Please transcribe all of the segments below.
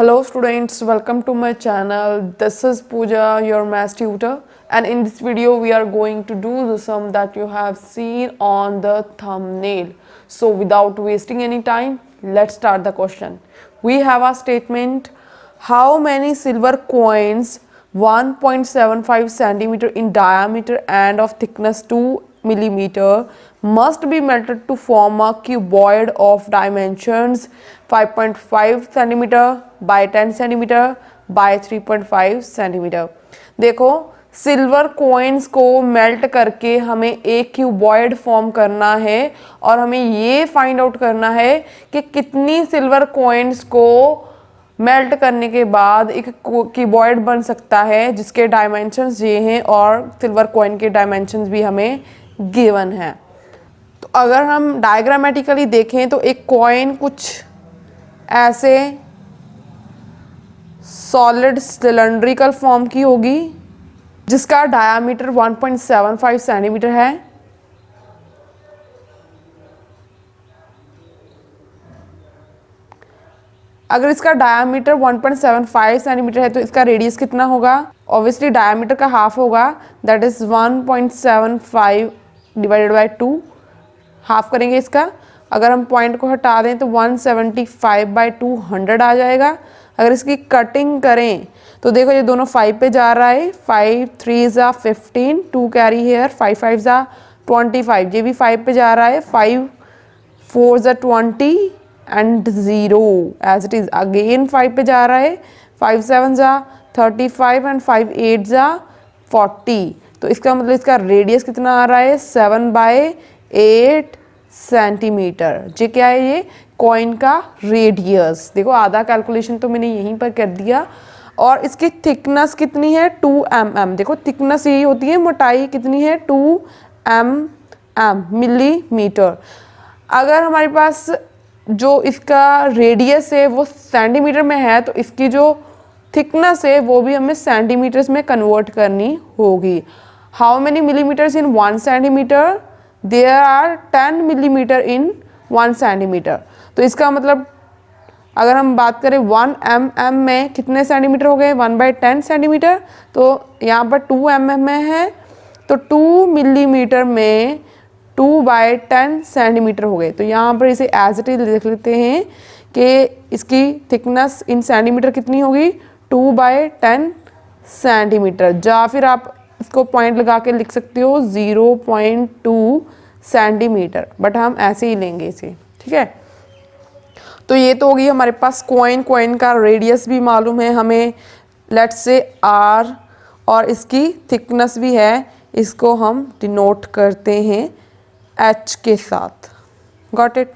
Hello students, welcome to my channel. This is Pooja, your math tutor, and in this video we are going to do the sum that you have seen on the thumbnail. So without wasting any time, let's start the question. We have a statement: how many silver coins 1.75 centimeter in diameter and of thickness 2 millimeter must be melted to form a cuboid of dimensions 5.5 centimeter by 10 centimeter by 3.5 centimeter। देखो silver coins को melt करके हमें एक cuboid form करना है और हमें ये फाइंड आउट करना है कि कितनी सिल्वर कॉइन्स को मेल्ट करने के बाद एक क्यूबॉइड बन सकता है जिसके डायमेंशंस ये हैं और सिल्वर कॉइन के डायमेंशंस भी हमें गिवन है। तो अगर हम डायग्रामेटिकली देखें तो एक कॉइन कुछ ऐसे सॉलिड सिलेंड्रिकल फॉर्म की होगी जिसका डायामीटर 1.75 सेंटीमीटर है। अगर इसका डायामीटर 1.75 सेंटीमीटर है तो इसका रेडियस कितना होगा? ऑब्वियसली डायामीटर का हाफ होगा, that is 1.75 divided by 2, half करेंगे इसका। अगर हम पॉइंट को हटा दें तो 175/200 आ जाएगा। अगर इसकी कटिंग करें तो देखो ये दोनों 5 पे जा रहा है, 5 3 15, 2 कैरी हेयर, 5 5 25, ये भी 5 पे जा रहा है, 5 4 20 and 0 as it is again 5 पे जा रहा है, 5 7 35 एंड 5 8 40। तो इसका मतलब इसका रेडियस कितना आ रहा है? 7/8 सेंटीमीटर। ये क्या है? ये कॉइन का रेडियस। देखो आधा कैलकुलेशन तो मैंने यहीं पर कर दिया। और इसकी थिकनेस कितनी है? 2 mm। देखो थिकनेस यही होती है, मोटाई कितनी है? 2 mm मिलीमीटर। अगर हमारे पास जो इसका रेडियस है वो सेंटीमीटर में है तो इसकी जो थिकनेस है वो भी हमें सेंटीमीटर्स में कन्वर्ट करनी होगी। How many millimetres in 1 centimetre? There are 10 millimetre in 1 centimetre. तो इसका मतलब अगर हम बात करें 1 mm में कितने सेंटीमीटर हो गए? 1/10 सेंटीमीटर। तो यहाँ पर 2 mm में है तो 2 मिलीमीटर में 2/10 सेंटीमीटर हो गए। तो यहाँ पर इसे एज इट इज लिख लेते हैं कि इसकी थिकनेस इन सेंटीमीटर कितनी होगी? 2/10 सेंटीमीटर। या फिर आप इसको पॉइंट लगा के लिख सकते हो 0.2 सेंटीमीटर, बट हम ऐसे ही लेंगे इसे, ठीक है। तो ये तो होगी हमारे पास कॉइन का रेडियस भी मालूम है हमें, लेट्स से r, और इसकी थिकनेस भी है, इसको हम डिनोट करते हैं h के साथ। Got it?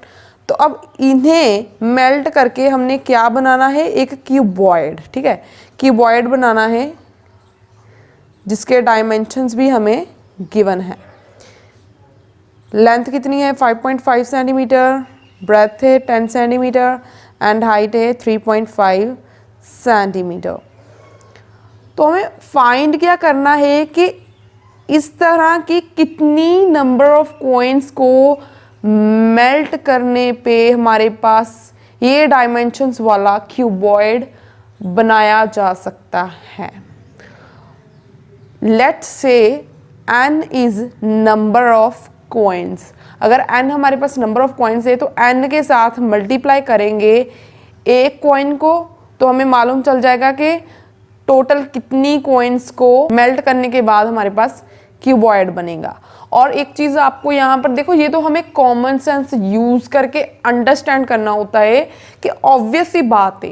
तो अब इन्हें मेल्ट करके हमने क्या बनाना है? एक क्यूबॉइड, ठीक है। क्यूबॉइड बनाना है जिसके डायमेंशंस भी हमें गिवन है। लेंथ कितनी है? 5.5 सेंटीमीटर, ब्रेथ है 10 सेंटीमीटर एंड हाइट है 3.5 सेंटीमीटर। तो हमें फाइंड क्या करना है कि इस तरह की कितनी नंबर ऑफ कॉइन्स को मेल्ट करने पे हमारे पास ये डायमेंशंस वाला क्यूबॉइड बनाया जा सकता है। Let's say n is number of coins. अगर n हमारे पास नंबर ऑफ कॉइन्स है तो n के साथ मल्टीप्लाई करेंगे एक कॉइन को तो हमें मालूम चल जाएगा कि टोटल कितनी कॉइन्स को मेल्ट करने के बाद हमारे पास क्यूबॉइड बनेगा। और एक चीज़ आपको यहाँ पर देखो, ये तो हमें कॉमन सेंस यूज करके अंडरस्टैंड करना होता है कि ऑब्वियस सी बात है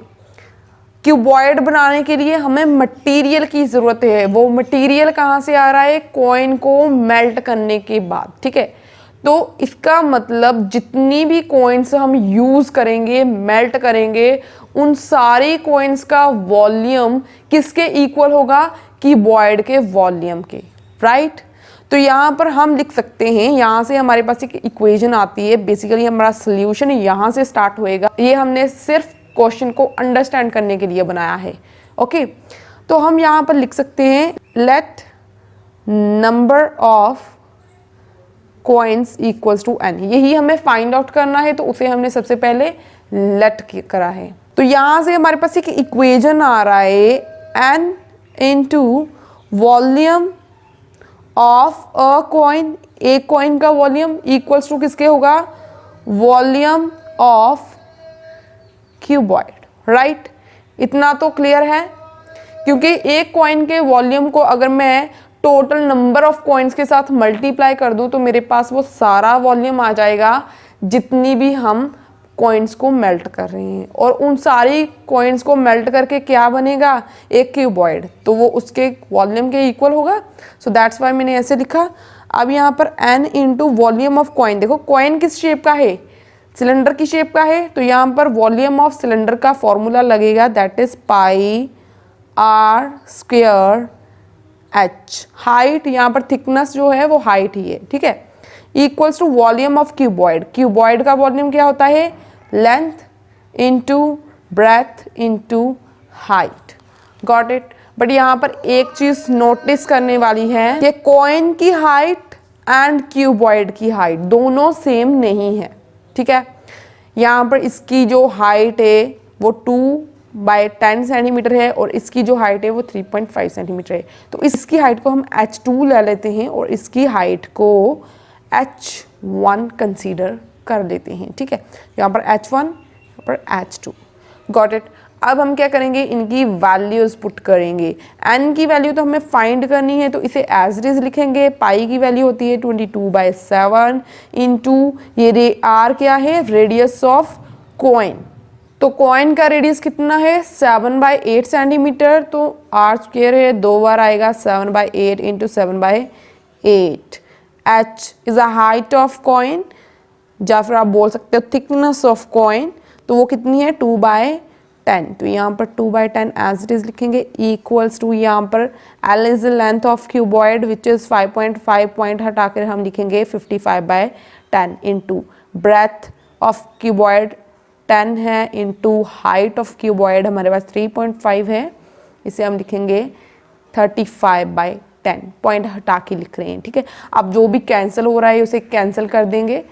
क्यूबॉइड बनाने के लिए हमें मटेरियल की ज़रूरत है। वो मटेरियल कहाँ से आ रहा है? कॉइन को मेल्ट करने के बाद, ठीक है। तो इसका मतलब जितनी भी कॉइन्स हम यूज़ करेंगे, मेल्ट करेंगे, उन सारी कॉइन्स का वॉल्यूम किसके इक्वल होगा? क्यूबॉइड के वॉल्यूम के, राइट। तो यहाँ पर हम लिख सकते हैं, यहाँ से हमारे पास एक इक्वेशन आती है, बेसिकली हमारा सोल्यूशन यहाँ से स्टार्ट होएगा। ये हमने सिर्फ क्वेश्चन को अंडरस्टैंड करने के लिए बनाया है, ओके। तो हम यहाँ पर लिख सकते हैं let number of coins equals to n। यही हमें फाइंड आउट करना है, तो उसे हमने सबसे पहले लेट करा है, तो यहाँ से हमारे पास एक इक्वेशन आ रहा है n into volume of a coin, एक कॉइन का वॉल्यूम इक्वल्स टू किसके होगा, वॉल्यूम ऑफ क्यूबॉइड, राइट। इतना तो क्लियर है, क्योंकि एक कॉइन के वॉल्यूम को अगर मैं टोटल नंबर ऑफ कॉइन्स के साथ मल्टीप्लाई कर दूं तो मेरे पास वो सारा वॉल्यूम आ जाएगा जितनी भी हम कॉइन्स को मेल्ट कर रहे हैं, और उन सारी कॉइन्स को मेल्ट करके क्या बनेगा, एक क्यूबॉइड, तो वो उसके वॉल्यूम के इक्वल होगा। सो दैट्स वाई मैंने ऐसे लिखा। अब यहाँ पर n into volume of coin, देखो कॉइन किस शेप का है, सिलेंडर की शेप का है, तो यहाँ पर वॉल्यूम ऑफ सिलेंडर का फॉर्मूला लगेगा, that is pi r square h. Height यहाँ पर थिकनेस जो है वो हाइट ही है, ठीक है, equals to volume of cuboid. Cuboid का वॉल्यूम क्या होता है, length into breadth into height, got it. But यहाँ पर एक चीज नोटिस करने वाली है कि कॉइन की हाइट एंड क्यूबॉइड की हाइट दोनों सेम नहीं है, ठीक है। यहाँ पर इसकी जो हाइट है वो 2/10 सेंटीमीटर है और इसकी जो हाइट है वो 3.5 सेंटीमीटर है, तो इसकी हाइट को हम h2 ले लेते हैं और इसकी हाइट को h1 कंसीडर कर लेते हैं, ठीक है। यहाँ पर h1, यहाँ पर h2, गॉट इट। अब हम क्या करेंगे, इनकी वैल्यूज पुट करेंगे। n की वैल्यू तो हमें फाइंड करनी है, तो इसे एज इट इज लिखेंगे। पाई की वैल्यू होती है 22/7 इंटू ये r क्या है, रेडियस ऑफ कॉइन। तो कॉइन का रेडियस कितना है, 7/8 सेंटीमीटर, तो r स्क्वायर है, 2 बार आएगा, 7/8 into 7/8। h is a height of coin, या फिर आप बोल सकते हो थिकनेस ऑफ कॉइन, तो वो कितनी है, 2/10, तो यहाँ पर 2/10 एज इट इज लिखेंगे, इक्वल्स टू यहाँ पर L is the length of cuboid which is 5.5 point हटा कर हम लिखेंगे 55/10 इंटू ब्रेथ ऑफ क्यूबॉइड 10 है, इंटू हाइट ऑफ क्यूबॉइड हमारे पास 3.5 है, इसे हम लिखेंगे 35/10, पॉइंट हटा के लिख रहे हैं, ठीक है। अब जो भी कैंसिल हो रहा है उसे कैंसिल कर देंगे।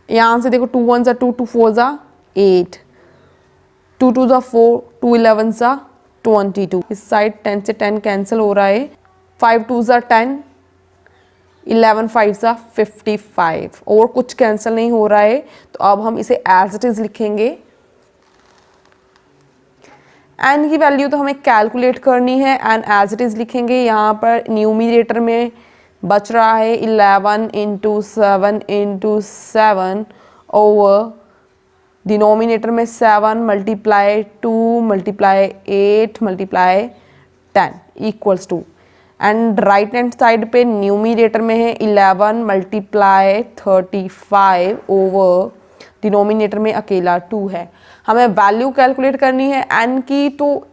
यहाँ से देखो 2 1 2, 2 4 8, 2 2 4, 2 11 22, इस साइड 10 से 10 कैंसिल हो रहा है, 5 2 10, 11 5 55, और कुछ कैंसिल नहीं हो रहा है, तो अब हम इसे एज इट इज लिखेंगे। n की वैल्यू तो हमें कैलकुलेट करनी है, एंड एज इट इज लिखेंगे। यहाँ पर न्यूमिनेटर में बच रहा है 11 इंटू 7 इंटू 7 ओवर डिनोमिनेटर में 7 multiply 2 multiply 8 multiply 10 equals to, and right hand side पे न्यूमिनेटर में है 11 मल्टीप्लाई 35 ओवर डिनोमिनेटर में अकेला 2 है। हमें वैल्यू कैलकुलेट करनी है n की, तो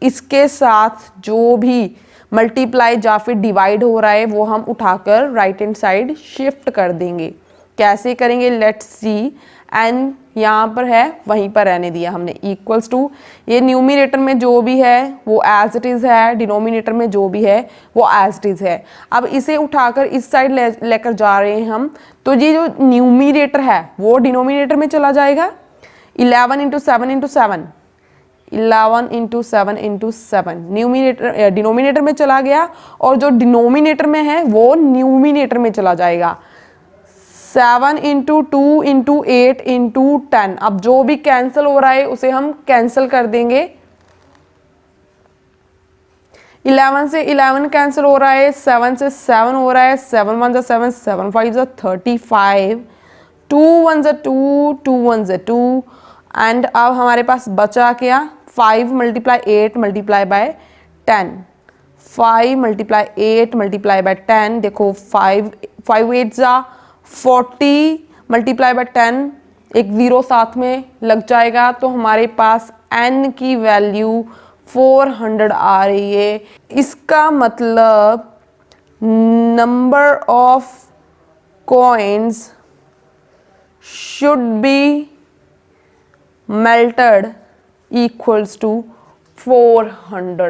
इसके साथ जो भी मल्टीप्लाई या फिर डिवाइड हो रहा है वो हम उठाकर राइट हैंड साइड शिफ्ट कर देंगे। कैसे करेंगे, लेट्स सी। n यहाँ पर है, वहीं पर रहने दिया हमने, इक्वल्स टू ये न्यूमिनेटर में जो भी है वो एज इट इज है, डिनोमिनेटर में जो भी है वो एज इट इज है। अब इसे उठाकर इस साइड लेकर जा रहे हैं हम, तो ये जो न्यूमिनेटर है वो डिनोमिनेटर में चला जाएगा। 11 into 7 into 7, 11 into 7 into 7 numerator denominator में चला गया, और जो डिनोमिनेटर में है वो न्यूमिनेटर में चला जाएगा। 7 इंटू 2 इंटू 8 इंटू 10, अब जो भी कैंसिल हो रहा है उसे हम कैंसिल कर देंगे। 11 से 11 कैंसिल हो रहा है, 7 से 7 हो रहा है, 7 1 7, 7 5 35, 2 1 2, 2 1 2, एंड अब हमारे पास बचा क्या, 5 multiply 8 multiply by 10, 5 multiply 8 multiply by 10, देखो 5 8 40 मल्टीप्लाई बाय 10, एक 0 साथ में लग जाएगा, तो हमारे पास n की वैल्यू 400 आ रही है। इसका मतलब number of coins should be melted equals to 400।